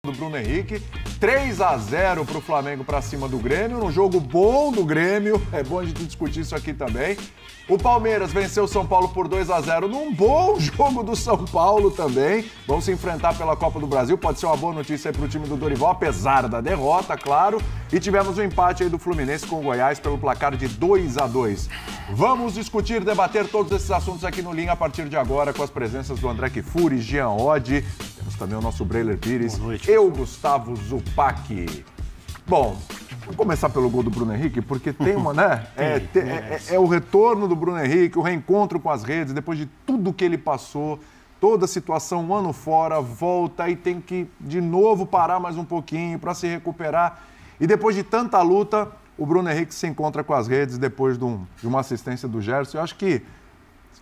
do Bruno Henrique, 3-0 para o Flamengo para cima do Grêmio, num jogo bom do Grêmio, é bom a gente discutir isso aqui também. O Palmeiras venceu o São Paulo por 2-0 num bom jogo do São Paulo também. Vão se enfrentar pela Copa do Brasil, pode ser uma boa notícia aí para o time do Dorival, apesar da derrota, claro. E tivemos o empate aí do Fluminense com o Goiás pelo placar de 2-2. Vamos discutir, debater todos esses assuntos aqui no Linha a partir de agora, com as presenças do André Kfouri, Jean Oddi, temos também o nosso Breiler Pires, eu, Gustavo Zupac. Bom, vamos começar pelo gol do Bruno Henrique, porque tem uma, né? É o retorno do Bruno Henrique, o reencontro com as redes, depois de tudo que ele passou, toda a situação, um ano fora, volta e tem que de novo parar mais um pouquinho para se recuperar. E depois de tanta luta, o Bruno Henrique se encontra com as redes depois de uma assistência do Gerson. Eu acho que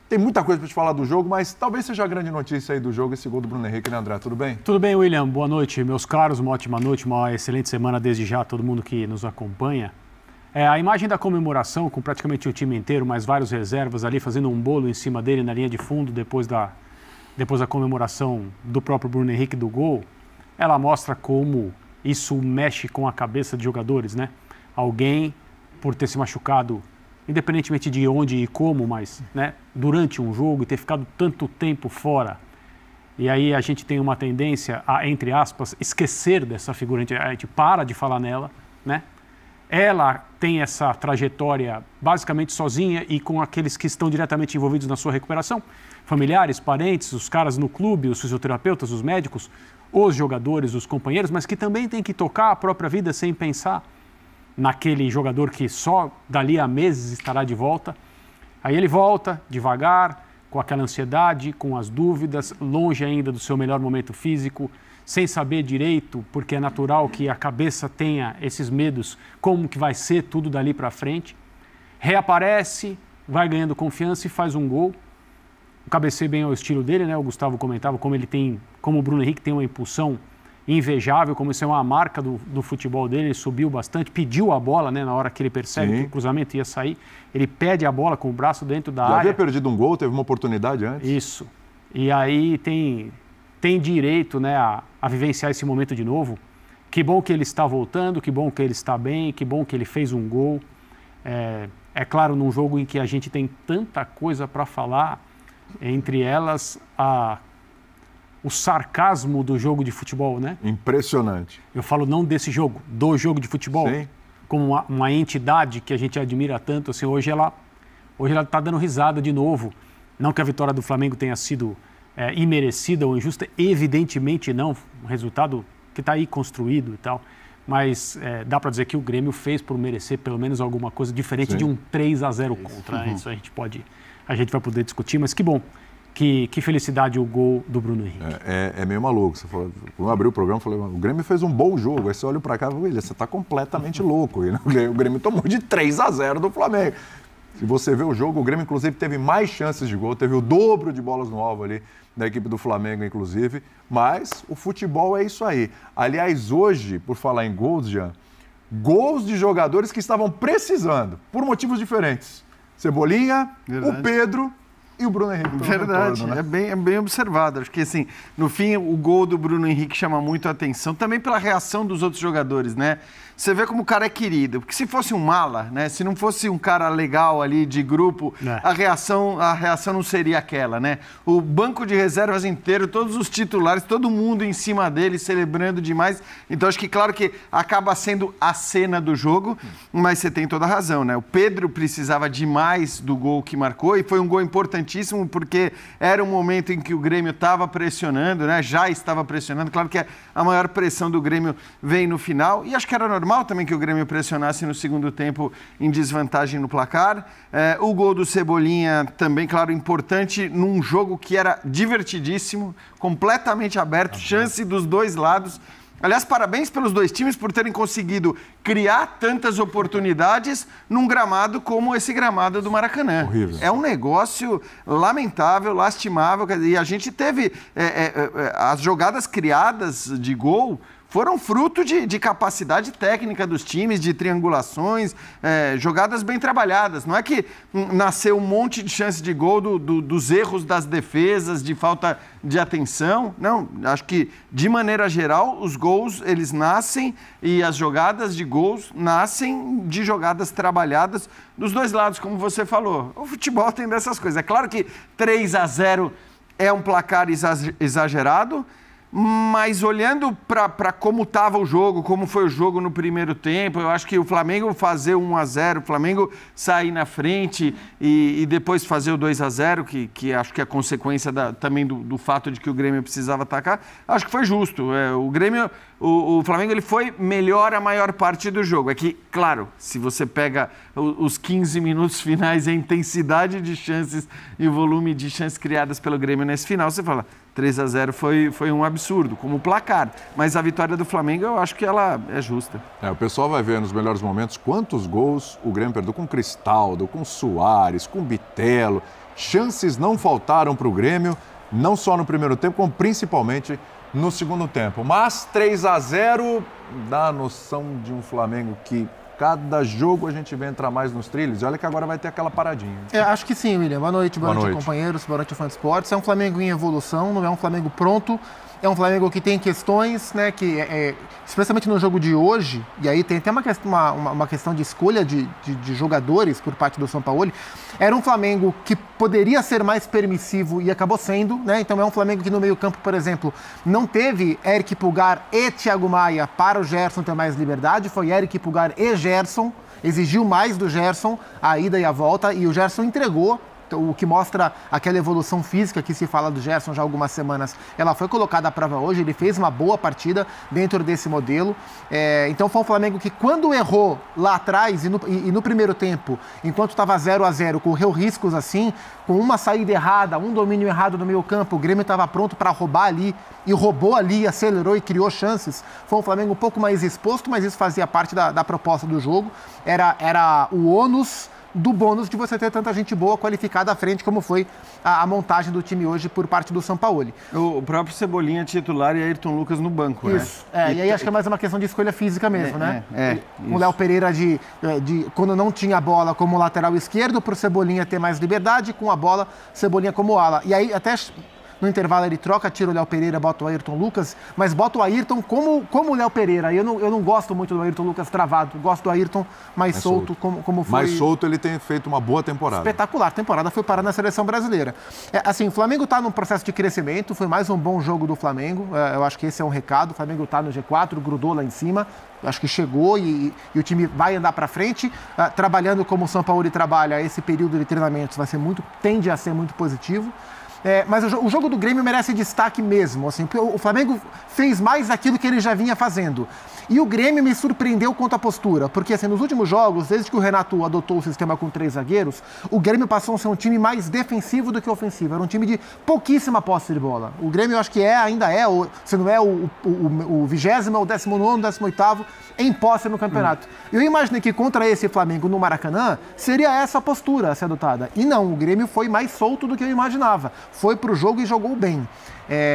tem muita coisa para te falar do jogo, mas talvez seja a grande notícia aí do jogo, esse gol do Bruno Henrique, né, André? Tudo bem? Tudo bem, William. Boa noite, meus caros. Uma ótima noite, uma excelente semana desde já a todo mundo que nos acompanha. A imagem da comemoração, com praticamente o time inteiro, mais vários reservas ali fazendo um bolo em cima dele na linha de fundo depois da comemoração do próprio Bruno Henrique do gol, ela mostra como isso mexe com a cabeça de jogadores, né? Alguém, por ter se machucado, independentemente de onde e como, mas, né, durante um jogo e ter ficado tanto tempo fora. E aí a gente tem uma tendência a, entre aspas, esquecer dessa figura, a gente para de falar nela, né? Ela tem essa trajetória basicamente sozinha e com aqueles que estão diretamente envolvidos na sua recuperação, familiares, parentes, os caras no clube, os fisioterapeutas, os médicos, os jogadores, os companheiros, mas que também tem que tocar a própria vida sem pensar naquele jogador que só dali a meses estará de volta. Aí ele volta devagar, com aquela ansiedade, com as dúvidas, longe ainda do seu melhor momento físico, sem saber direito, porque é natural que a cabeça tenha esses medos, como que vai ser tudo dali para frente. Reaparece, vai ganhando confiança e faz um gol. O cabeceio bem ao estilo dele, né? O Gustavo comentava como o Bruno Henrique tem uma impulsão invejável, como isso é uma marca do futebol dele. Ele subiu bastante, pediu a bola, né, na hora que ele percebe que o cruzamento ia sair, ele pede a bola com o braço dentro da área. Já havia perdido um gol, teve uma oportunidade antes. Isso. E aí tem direito, né, a vivenciar esse momento de novo. Que bom que ele está voltando, que bom que ele está bem, que bom que ele fez um gol. É claro, num jogo em que a gente tem tanta coisa para falar, entre elas o sarcasmo do jogo de futebol, né? Impressionante. Eu falo não desse jogo, do jogo de futebol. Sim. Como uma entidade que a gente admira tanto. Assim, hoje ela está dando risada de novo. Não que a vitória do Flamengo tenha sido imerecida ou injusta, evidentemente não. Um resultado que está aí construído e tal. Mas dá para dizer que o Grêmio fez por merecer pelo menos alguma coisa diferente de um 3-0 contra. Isso a gente vai poder discutir, mas que bom. Que felicidade o gol do Bruno Henrique. É meio maluco. Você falou, quando eu abri o programa, eu falei, o Grêmio fez um bom jogo. Aí você olha pra cá e fala, William, você tá completamente louco. E o Grêmio tomou de 3-0 do Flamengo. Se você vê o jogo, o Grêmio, inclusive, teve mais chances de gol, teve o dobro de bolas no alvo ali da equipe do Flamengo, inclusive. Mas o futebol é isso aí. Aliás, hoje, por falar em gols, Jean, gols de jogadores que estavam precisando, por motivos diferentes. Cebolinha, o Pedro e o Bruno Henrique. Verdade, retorno, né? é bem observado. Acho que, assim, no fim, o gol do Bruno Henrique chama muito a atenção, também pela reação dos outros jogadores, né? Você vê como o cara é querido, porque se fosse um mala, né? Se não fosse um cara legal ali de grupo, a reação não seria aquela, né? O banco de reservas inteiro, todos os titulares, todo mundo em cima dele, celebrando demais. Então, acho que, claro que acaba sendo a cena do jogo, mas você tem toda a razão, né? O Pedro precisava demais do gol que marcou e foi um gol importantíssimo porque era um momento em que o Grêmio estava pressionando, né? Já estava pressionando. Claro que a maior pressão do Grêmio vem no final e acho que era normal também que o Grêmio pressionasse no segundo tempo em desvantagem no placar. O gol do Cebolinha também, claro, importante num jogo que era divertidíssimo, completamente aberto, chance dos dois lados. Aliás, parabéns pelos dois times por terem conseguido criar tantas oportunidades num gramado como esse gramado do Maracanã. Horrível. É um negócio lamentável, lastimável. E a gente teve as jogadas criadas de gol foram fruto de capacidade técnica dos times, de triangulações, jogadas bem trabalhadas. Não é que nasceu um monte de chance de gol dos erros das defesas, de falta de atenção. Não, acho que, de maneira geral, os gols, eles nascem e as jogadas de gols nascem de jogadas trabalhadas dos dois lados, como você falou. O futebol tem dessas coisas. É claro que 3-0 é um placar exagerado, mas olhando para como estava o jogo, como foi o jogo no primeiro tempo, eu acho que o Flamengo fazer 1-0, o Flamengo sair na frente e depois fazer o 2-0, que acho que é a consequência também do fato de que o Grêmio precisava atacar, acho que foi justo. O Grêmio, o Flamengo, ele foi melhor a maior parte do jogo. É que, claro, se você pega os 15 minutos finais, a intensidade de chances e o volume de chances criadas pelo Grêmio nesse final, você fala... 3-0 foi um absurdo, como placar. Mas a vitória do Flamengo, eu acho que ela é justa. O pessoal vai ver nos melhores momentos quantos gols o Grêmio perdeu com Cristaldo, com Soares, com Bitelo. Chances não faltaram para o Grêmio, não só no primeiro tempo, como principalmente no segundo tempo. Mas 3-0 dá a noção de um Flamengo que... Cada jogo a gente vê entrar mais nos trilhos. E olha que agora vai ter aquela paradinha. Acho que sim, William. Boa noite, companheiros, boa noite, fã de esportes. É um Flamengo em evolução, não é um Flamengo pronto. É um Flamengo que tem questões, né, especialmente no jogo de hoje, e aí tem até uma questão de escolha de jogadores por parte do Sampaoli. Era um Flamengo que poderia ser mais permissivo e acabou sendo, né? Então é um Flamengo que no meio-campo, por exemplo, não teve Eric Pulgar e Thiago Maia para o Gerson ter mais liberdade, foi Eric Pulgar e Gerson, exigiu mais do Gerson a ida e a volta, e o Gerson entregou. O que mostra aquela evolução física que se fala do Gerson já há algumas semanas, ela foi colocada à prova hoje, ele fez uma boa partida dentro desse modelo. Então foi um Flamengo que, quando errou lá atrás e no primeiro tempo, enquanto estava 0-0, correu riscos assim, com uma saída errada, um domínio errado no meio campo, o Grêmio estava pronto para roubar ali, e roubou ali, acelerou e criou chances. Foi um Flamengo um pouco mais exposto, mas isso fazia parte da proposta do jogo. Era o ônus do bônus de você ter tanta gente boa qualificada à frente, como foi a montagem do time hoje por parte do Sampaoli. O próprio Cebolinha titular e Ayrton Lucas no banco, isso, né? E aí acho que é mais uma questão de escolha física mesmo, né? O Léo Pereira, quando não tinha a bola como lateral esquerdo, para o Cebolinha ter mais liberdade, com a bola, Cebolinha como ala. E aí até... No intervalo ele troca, tira o Léo Pereira, bota o Ayrton Lucas, mas bota o Ayrton como o Léo Pereira. Eu não gosto muito do Ayrton Lucas travado, gosto do Ayrton mais solto, como foi. Mais solto, ele tem feito uma boa temporada. Espetacular, temporada foi parar na seleção brasileira. Assim, o Flamengo está num processo de crescimento, foi mais um bom jogo do Flamengo, eu acho que esse é um recado. O Flamengo está no G4, grudou lá em cima, acho que chegou e o time vai andar para frente, trabalhando como o Sampaoli trabalha. Esse período de treinamentos tende a ser muito positivo. Mas o jogo do Grêmio merece destaque mesmo, assim, porque o Flamengo fez mais daquilo que ele já vinha fazendo. E o Grêmio me surpreendeu quanto à postura, porque assim, nos últimos jogos, desde que o Renato adotou o sistema com 3 zagueiros, o Grêmio passou a ser um time mais defensivo do que ofensivo. Era um time de pouquíssima posse de bola. O Grêmio, eu acho que ainda é, se não é o 20º, o 19º, 18º em posse no campeonato. Eu imaginei que contra esse Flamengo no Maracanã, seria essa a postura a ser adotada. E não, o Grêmio foi mais solto do que eu imaginava. Foi pro jogo e jogou bem.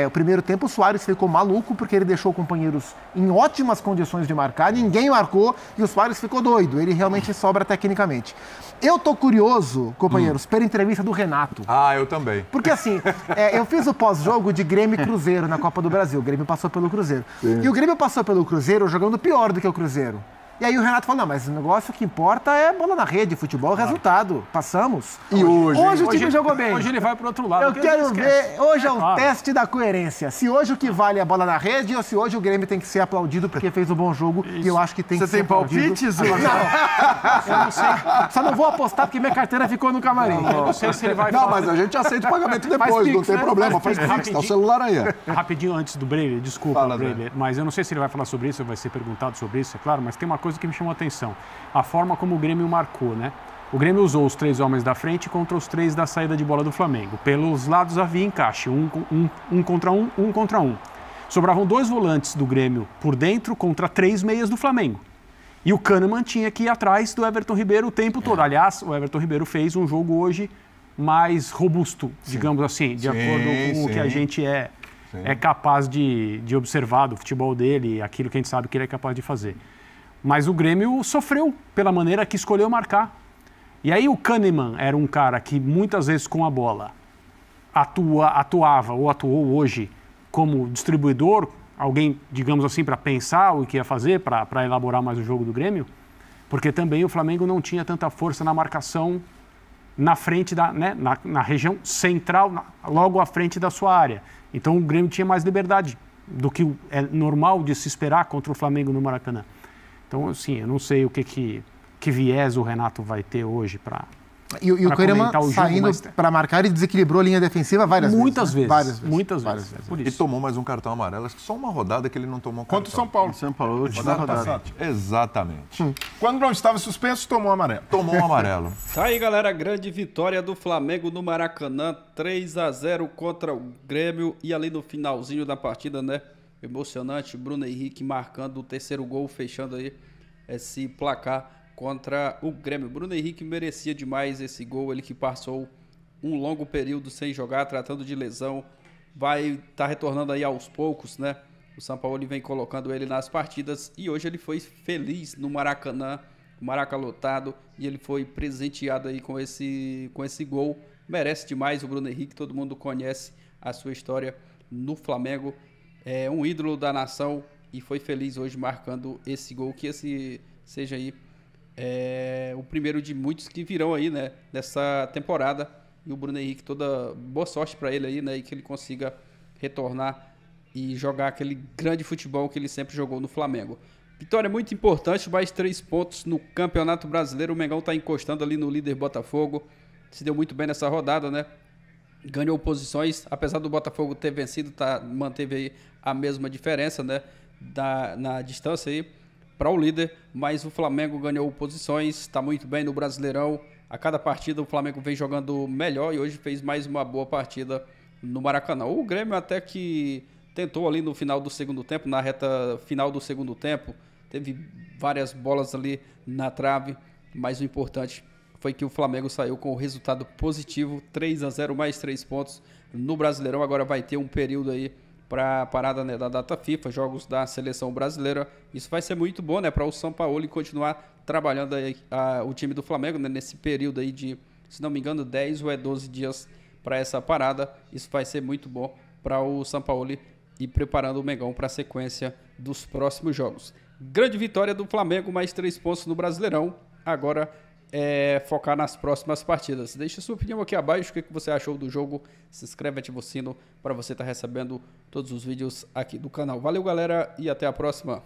O primeiro tempo o Soares ficou maluco porque ele deixou companheiros em ótimas condições de marcar, ninguém marcou e o Soares ficou doido, ele realmente sobra tecnicamente. Eu tô curioso, companheiros, pela entrevista do Renato. Eu também. Porque assim, eu fiz o pós-jogo de Grêmio e Cruzeiro na Copa do Brasil, o Grêmio passou pelo Cruzeiro. Sim. E o Grêmio passou pelo Cruzeiro jogando pior do que o Cruzeiro. E aí o Renato falou, não, mas o negócio que importa é bola na rede, futebol, resultado. Passamos. E hoje o time jogou bem. Hoje ele vai pro outro lado. Eu quero ver, hoje é um teste da coerência. Se hoje o que vale é a bola na rede ou se hoje o Grêmio tem que ser aplaudido porque fez um bom jogo. E eu acho que tem que ser aplaudido. Você tem palpites? Não, eu não sei. Só não vou apostar porque minha carteira ficou no camarim. Eu não sei se ele vai falar. Não, mas a gente aceita o pagamento depois, não tem problema. Faz pix, tá o celular aí. Rapidinho antes do Breyer, desculpa, Breyer, mas eu não sei se ele vai falar sobre isso, vai ser perguntado sobre isso, é claro, mas tem uma coisa que me chamou a atenção. A forma como o Grêmio marcou, né? O Grêmio usou os 3 homens da frente contra os 3 da saída de bola do Flamengo. Pelos lados havia encaixe, um contra um. Sobravam 2 volantes do Grêmio por dentro contra 3 meias do Flamengo. E o Kahneman tinha que ir atrás do Everton Ribeiro o tempo todo. Aliás, o Everton Ribeiro fez um jogo hoje mais robusto, digamos assim, de acordo com o que a gente é capaz de observar do futebol dele, aquilo que a gente sabe que ele é capaz de fazer. Mas o Grêmio sofreu pela maneira que escolheu marcar. E aí o Kahneman era um cara que muitas vezes com a bola atuava ou atuou hoje como distribuidor, alguém, digamos assim, para pensar o que ia fazer, para elaborar mais o jogo do Grêmio, porque também o Flamengo não tinha tanta força na marcação na frente, na região central, logo à frente da sua área. Então o Grêmio tinha mais liberdade do que é normal de se esperar contra o Flamengo no Maracanã. Então, assim, eu não sei o que viés o Renato vai ter hoje para E o Kahneman saindo para marcar e desequilibrou a linha defensiva várias vezes. Muitas vezes. Por isso. E tomou mais um cartão amarelo. Acho que só uma rodada que ele não tomou cartão. Contra o São Paulo. São Paulo, última rodada. Exatamente. Quando não estava suspenso, tomou amarelo. Tomou um amarelo. Tá aí, galera. Grande vitória do Flamengo no Maracanã. 3-0 contra o Grêmio. E ali no finalzinho da partida, né? Emocionante. Bruno Henrique marcando o terceiro gol, fechando aí esse placar contra o Grêmio. Bruno Henrique merecia demais esse gol, ele que passou um longo período sem jogar, tratando de lesão, vai estar retornando aí aos poucos, né? O São Paulo vem colocando ele nas partidas e hoje ele foi feliz no Maracanã, o Maracanã lotado, e ele foi presenteado aí com esse gol. Merece demais o Bruno Henrique, todo mundo conhece a sua história no Flamengo, é um ídolo da nação e foi feliz hoje marcando esse gol, que esse seja aí o primeiro de muitos que virão aí, né, nessa temporada. E o Bruno Henrique, toda boa sorte para ele aí, né, e que ele consiga retornar e jogar aquele grande futebol que ele sempre jogou no Flamengo. Vitória muito importante, mais 3 pontos no Campeonato Brasileiro. O Mengão tá encostando ali no líder Botafogo, se deu muito bem nessa rodada, né? Ganhou posições, apesar do Botafogo ter vencido, manteve aí a mesma diferença, né, na distância aí para o líder, mas o Flamengo ganhou posições, está muito bem no Brasileirão. A cada partida o Flamengo vem jogando melhor e hoje fez mais uma boa partida no Maracanã. O Grêmio até que tentou ali no final do segundo tempo, na reta final do segundo tempo, teve várias bolas ali na trave, mas o importante foi que o Flamengo saiu com o resultado positivo, 3-0 mais 3 pontos no Brasileirão. Agora vai ter um período aí para a parada, né, da data FIFA, jogos da seleção brasileira. Isso vai ser muito bom, né, para o São Paulo continuar trabalhando aí, o time do Flamengo, né, nesse período aí de, se não me engano, 10 ou 12 dias para essa parada. Isso vai ser muito bom para o São Paulo e preparando o Mengão para a sequência dos próximos jogos. Grande vitória do Flamengo, mais 3 pontos no Brasileirão. Agora focar nas próximas partidas. Deixe sua opinião aqui abaixo, o que você achou do jogo. Se inscreve, ativa o sino para você estar recebendo todos os vídeos aqui do canal. Valeu, galera, e até a próxima.